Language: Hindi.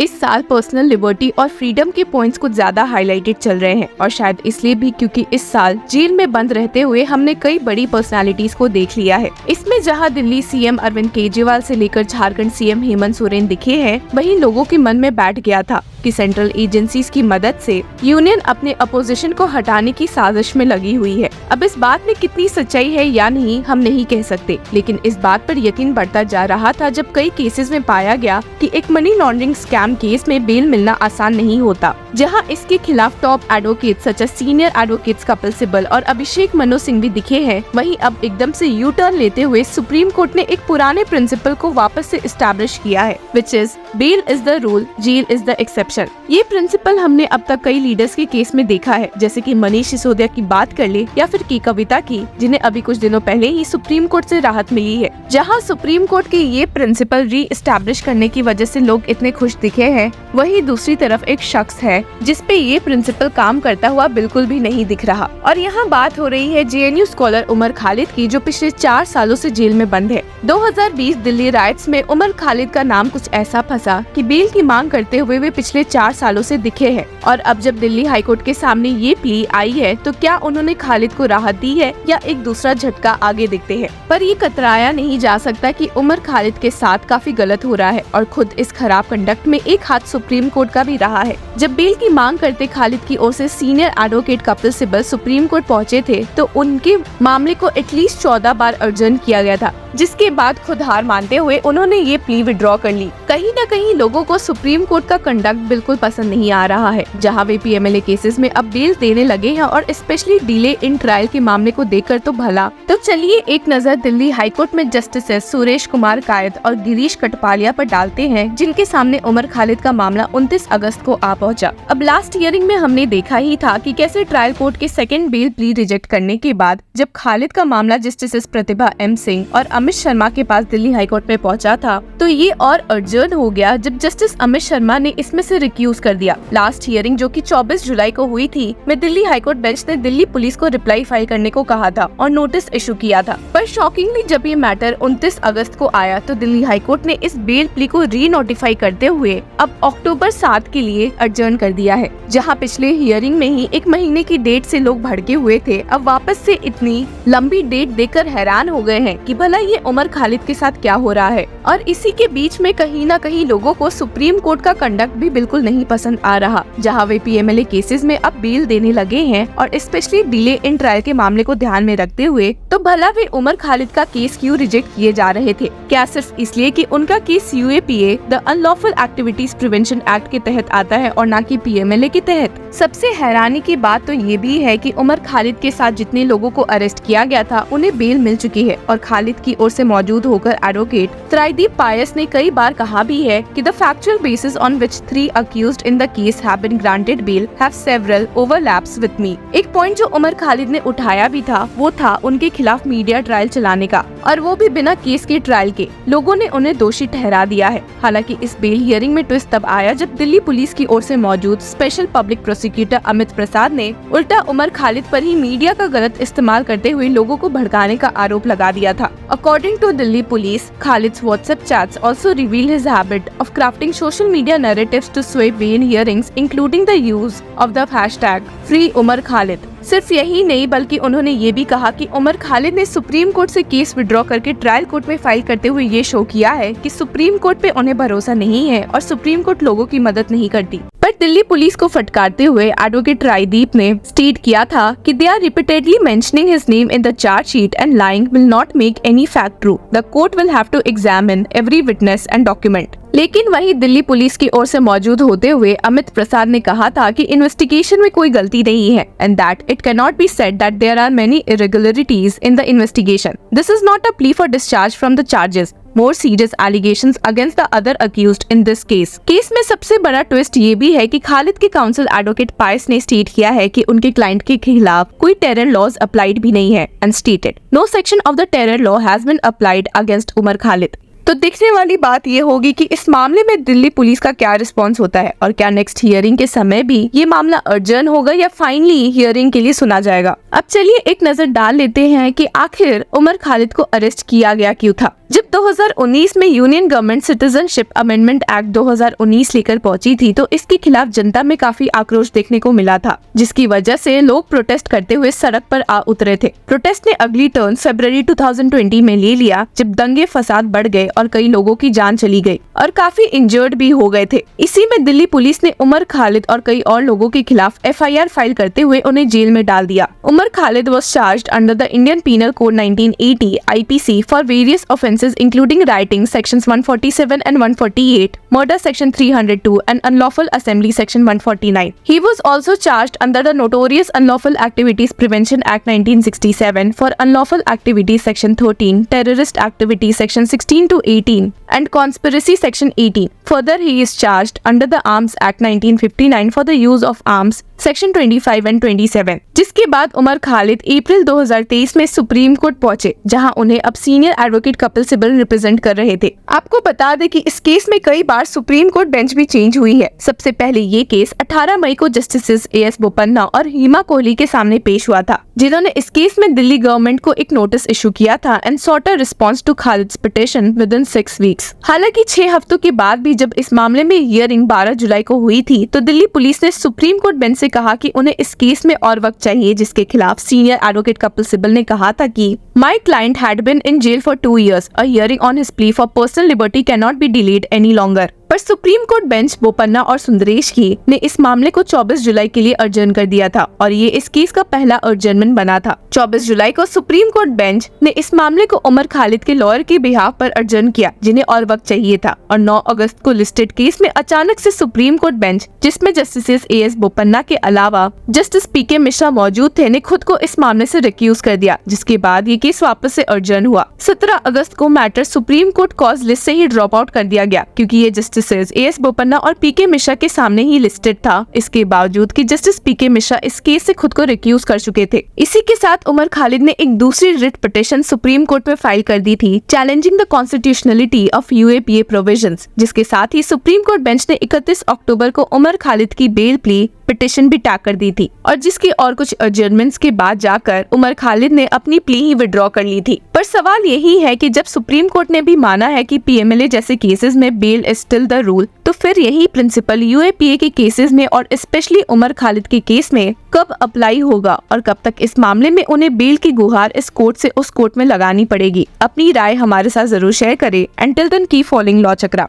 इस साल पर्सनल लिबर्टी और फ्रीडम के पॉइंट्स कुछ ज्यादा हाईलाइटेड चल रहे हैं और शायद इसलिए भी क्योंकि इस साल जेल में बंद रहते हुए हमने कई बड़ी पर्सनालिटीज को देख लिया है। इसमें जहां दिल्ली सीएम अरविंद केजरीवाल से लेकर झारखंड सीएम हेमंत सोरेन दिखे हैं, वहीं लोगों के मन में बैठ गया था कि सेंट्रल एजेंसीज की मदद से यूनियन अपने अपोजिशन को हटाने की साजिश में लगी हुई है। अब इस बात में कितनी सच्चाई है या नहीं हम नहीं कह सकते, लेकिन इस बात पर यकीन बढ़ता जा रहा था जब कई केसेस में पाया गया कि एक मनी लॉन्ड्रिंग स्कैम केस में बेल मिलना आसान नहीं होता। जहां इसके खिलाफ top advocate such as senior advocates Kapil Sibbal और अभिषेक मनु सिंह भी दिखे हैं, वहीं अब एकदम से यू टर्न लेते हुए सुप्रीम कोर्ट ने एक पुराने प्रिंसिपल को वापस से इस्टेब्लिश किया है, which is bail is the rule, jail is the exception. ये प्रिंसिपल हमने अब तक कई लीडर्स के केस में देखा है, जैसे कि मनीष सिसोदिया की बात कर ले या फिर की कविता की, जिन्हें अभी कुछ दिनों पहले ही सुप्रीम कोर्ट से राहत मिली है। जहां सुप्रीम कोर्ट के ये प्रिंसिपल री एस्टैब्लिश करने की वजह से लोग इतने खुश दिखे हैं, वहीं दूसरी तरफ एक शख्स है जिसपे ये प्रिंसिपल काम करता हुआ बिल्कुल भी नहीं दिख रहा। और यहाँ बात हो रही है जेएनयू स्कॉलर उमर खालिद की, जो पिछले 4 सालों से जेल में बंद है। 2020 दिल्ली राइट्स में उमर खालिद का नाम कुछ ऐसा फंसा कि बेल की मांग करते हुए वे पिछले 4 सालों से दिखे हैं। और अब जब दिल्ली हाईकोर्ट के सामने ये प्ली आई है, तो क्या उन्होंने खालिद को राहत दी है या एक दूसरा झटका आगे दिखते हैं। पर ये कतराया नहीं जा सकता कि उमर खालिद के साथ काफी गलत हो रहा है और खुद इस खराब कंडक्ट में एक हाथ सुप्रीम कोर्ट का भी रहा है। जब बेल की मांग करते खालिद की ओर से senior advocate Kapil Sibal supreme court पहुंचे थे, तो उनके मामले को एटलीस्ट 14 बार अर्जन किया गया था, जिसके बाद खुद हार मानते हुए उन्होंने ये प्ली विड्रॉ कर ली। कहीं न कहीं लोगों को सुप्रीम कोर्ट का कंडक्ट बिल्कुल पसंद नहीं आ रहा है, जहां वे पीएमएलए केसेस में अब बेल देने लगे हैं और स्पेशली डिले इन ट्रायल के मामले को देखकर तो भला। तो चलिए एक नजर दिल्ली हाईकोर्ट में जस्टिस सुरेश कुमार कायत और गिरीश कटपालिया पर डालते हैं, जिनके सामने उमर खालिद का मामला 29 अगस्त को आ पहुंचा। अब लास्ट हियरिंग में हमने देखा ही था कि कैसे ट्रायल कोर्ट के सेकंड बेल प्ली रिजेक्ट करने के बाद जब खालिद का मामला जस्टिस प्रतिभा एम सिंह और अमित शर्मा के पास दिल्ली हाईकोर्ट में पहुंचा था, तो ये और अर्जेंट हो गया जब जस्टिस अमित शर्मा ने इसमें से रिक्यूज कर दिया। लास्ट हियरिंग जो कि 24 जुलाई को हुई थी, में दिल्ली हाईकोर्ट बेंच ने दिल्ली पुलिस को रिप्लाई फाइल करने को कहा था और नोटिस इशू किया था। पर शॉकिंगली जब ये मैटर 29 अगस्त को आया, तो दिल्ली हाईकोर्ट ने इस बेल प्ली को री नोटिफाई करते हुए अब अक्टूबर 7 के लिए अर्जेंट कर दिया है। जहां पिछले हियरिंग में ही 1 महीने की डेट से लोग भड़के हुए थे, अब वापस से इतनी लंबी डेट देकर हैरान हो गए हैं कि भला ये उमर खालिद के साथ क्या हो रहा है। और इसी के बीच में कहीं ना कहीं लोगों को सुप्रीम कोर्ट का कंडक्ट भी बिल्कुल नहीं पसंद आ रहा, जहां वे पीएमएलए केसेस में अब बेल देने लगे हैं और स्पेशली डिले इन ट्रायल के मामले को ध्यान में रखते हुए। तो भला वे उमर खालिद का केस क्यों रिजेक्ट किए जा रहे थे? क्या सिर्फ इसलिए कि उनका case UAPA the unlawful activities prevention act के तहत आता है और न कि पीएमएलए के तहत? सबसे हैरानी की बात तो ये भी है कि उमर खालिद के साथ जितने लोगों को अरेस्ट किया गया था, उन्हें बेल मिल चुकी है और खालिद की ओर से मौजूद होकर एडवोकेट त्राईदीप पायस ने कई बार कहा भी है कि the factual basis on which 3 accused in the case have been granted bail have several overlaps with me. एक पॉइंट जो उमर खालिद ने उठाया भी था, वो था उनके खिलाफ मीडिया ट्रायल चलाने का, और वो भी बिना केस के ट्रायल के। लोगों ने उन्हें दोषी ठहरा दिया है। हालांकि इस बेल हियरिंग में ट्विस्ट तब आया जब दिल्ली पुलिस की ओर से मौजूद स्पेशल पब्लिक प्रोसिक्यूटर अमित प्रसाद ने उल्टा उमर खालिद पर ही मीडिया का गलत इस्तेमाल करते हुए लोगों को भड़काने का आरोप लगा दिया था। According to Delhi police, Khalid's WhatsApp chats also reveal his habit of crafting social media narratives to sway bail hearings, including the use of the hashtag #FreeUmarKhalid। सिर्फ यही नहीं बल्कि उन्होंने ये भी कहा कि उमर खालिद ने सुप्रीम कोर्ट से केस विड्रॉ करके ट्रायल कोर्ट में फाइल करते हुए ये शो किया है कि सुप्रीम कोर्ट पे उन्हें भरोसा नहीं है और सुप्रीम कोर्ट लोगों की मदद नहीं करती। पर दिल्ली पुलिस को फटकारते हुए एडवोकेट त्राईदीप ने स्टेट किया था कि they are repeatedly mentioning his name in the chargesheet and lying will not make any fact true. The court will have to examine every witness and document. लेकिन वहीं दिल्ली पुलिस की ओर से मौजूद होते हुए अमित प्रसाद ने कहा था कि इन्वेस्टिगेशन में कोई गलती नहीं है and that it can not be said that there are many irregularities in the investigation. This is not a plea for discharge from the charges, more serious allegations against the other accused in this case। Case में सबसे बड़ा ट्विस्ट ये भी है कि खालिद के काउंसिल एडवोकेट पायस ने स्टेट किया है कि उनके क्लाइंट के खिलाफ कोई टेरर लॉज अप्लाइड भी नहीं है and stated no section of the terror law has been applied against Umar Khalid. तो देखने वाली बात ये होगी कि इस मामले में दिल्ली पुलिस का क्या रिस्पॉन्स होता है और क्या नेक्स्ट हियरिंग के समय भी ये मामला अर्जन होगा या फाइनली हियरिंग के लिए सुना जाएगा। अब चलिए एक नजर डाल लेते हैं कि आखिर उमर खालिद को अरेस्ट किया गया क्यों था। जब 2019 में union government citizenship amendment act 2019 लेकर पहुंची थी, तो इसके खिलाफ जनता में काफी आक्रोश देखने को मिला था, जिसकी वजह से लोग प्रोटेस्ट करते हुए सड़क पर आ उतरे थे। प्रोटेस्ट ने अगली टर्न फरवरी 2020 में ले लिया, जब दंगे फसाद बढ़ गए और कई लोगों की जान चली गई और काफी इंजर्ड भी हो गए थे। इसी में दिल्ली पुलिस ने उमर खालिद और कई और लोगों के खिलाफ FIR फाइल करते हुए उन्हें जेल में डाल दिया। Umar Khalid was charged under the Indian Penal Code 1980 IPC for various offences including rioting sections 147 and 148, murder section 302 and unlawful assembly section 149. He was also charged under the Notorious Unlawful Activities Prevention Act 1967 for unlawful activities section 13, terrorist activities section 16 to 18 and conspiracy section 18. Further, he is charged under the Arms Act 1959 for the use of arms section 25 and 27। जिसके बाद उमर खालिद अप्रैल 2023 में सुप्रीम कोर्ट पहुंचे, जहां उन्हें अब senior advocate Kapil Sibal represent कर रहे थे। आपको बता दें कि इस केस में कई बार सुप्रीम कोर्ट बेंच भी चेंज हुई है। सबसे पहले ये केस 18 मई को जस्टिस AS बोपन्ना और हिमा कोहली के सामने पेश हुआ था, जिन्होंने इस केस में दिल्ली गवर्नमेंट को एक नोटिस इशू किया था and sought a response to Khalid's petition within इन 6 वीक्स। हालांकि 6 हफ्तों के बाद भी जब इस मामले में हियरिंग 12 जुलाई को हुई थी, तो दिल्ली पुलिस ने सुप्रीम कोर्ट बेंच से कहा कि उन्हें इस केस में और वक्त चाहिए, जिसके खिलाफ सीनियर एडवोकेट कपिल सिब्बल ने कहा था कि my client had been in jail for 2 years. A hearing on his plea for personal liberty cannot be delayed any longer. पर सुप्रीम कोर्ट बेंच बोपन्ना और सुंदरेश की ने इस मामले को 24 जुलाई के लिए अर्जन कर दिया था और ये इस केस का पहला अर्जनमेंट बना था। 24 जुलाई को सुप्रीम कोर्ट बेंच ने इस मामले को उमर खालिद के लॉयर के बिहाफ पर अर्जन किया, जिन्हें और वक्त चाहिए था। और 9 अगस्त को लिस्टेड केस में अचानक से सुप्रीम कोर्ट बेंच, जिसमें जस्टिस AS बोपन्ना के अलावा जस्टिस PK मिश्रा मौजूद थे, ने खुद को इस मामले से रिक्यूज कर दिया, जिसके बाद ये केस वापस से अर्जन हुआ। 17 अगस्त को matter supreme court cause list से ही ड्रॉप आउट कर दिया गया, क्योंकि ये जस्टिस AS बोपन्ना और PK मिश्रा के सामने ही लिस्टेड था, इसके बावजूद कि जस्टिस PK मिश्रा इस केस से खुद को रिक्यूज कर चुके थे। इसी के साथ उमर खालिद ने एक दूसरी रिट पिटिशन सुप्रीम कोर्ट में फाइल कर दी थी, challenging the constitutionality of UAPA provisions, जिसके साथ ही सुप्रीम कोर्ट बेंच ने 31 अक्टूबर को उमर खालिद की बेल प्ली पिटिशन भी टैग कर दी थी और जिसके और कुछ एडजर्नमेंट्स के बाद जाकर उमर खालिद ने अपनी प्ली ही विड्रॉ कर ली थी। पर सवाल यही है कि जब सुप्रीम कोर्ट ने भी माना है कि PMLA जैसे केसेस में bail is still the rule, तो फिर यही प्रिंसिपल UAPA के केसेस में और स्पेशली उमर खालिद के केस में कब अप्लाई होगा और कब तक इस मामले में उन्हें बेल की गुहार इस कोर्ट से उस कोर्ट में लगानी पड़ेगी। अपनी राय हमारे साथ जरूर शेयर करें। Until then, keep following law चक्रा।